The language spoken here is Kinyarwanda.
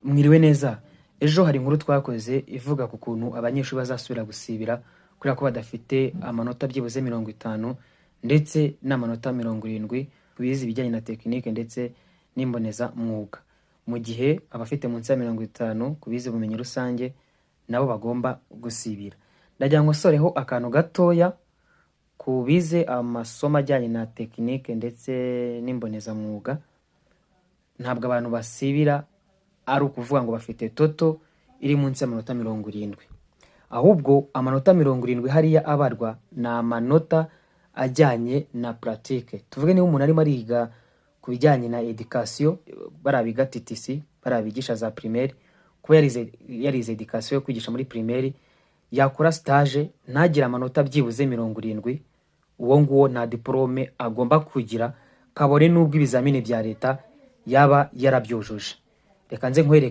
Mwiriwe neza. Ejo hari inkuru twakoze ivuga ku kuntu abanyeshuri bazasubira gusibira kubera ko badafite amanota byibuze 50 ndetse n'amanota 70 bize ibijyanye na tekinike ndetse n'imboneza mwuga. Mu gihe abafite munsi ya 50 kubize ubumenyi rusange nabo bagomba gusibira. Ndagira ngo soreho akantu gatoya kubize amasomo ajyanye na tekinike ndetse n'imboneza mwuga. Ntabwo abantu basibira ari ukuvuga ngo bafite toto iri munsi y'amanota 70, ahubwo amanota 70 hariya abarwa na amanota ajyanye na pratique. Tuvuge niba umuntu arimo ariga ku bijyanye na education, barabiga TTC, barabigisha za primaire, kuba yarize education yo kwigisha muri primaire, yakora stage ntagira amanota byibuze 70, uwo nguwo nta diplome agomba kugira, kabone n'ubwo ibizamini bya leta yaba yarabyujuje. Reka nze nkwereke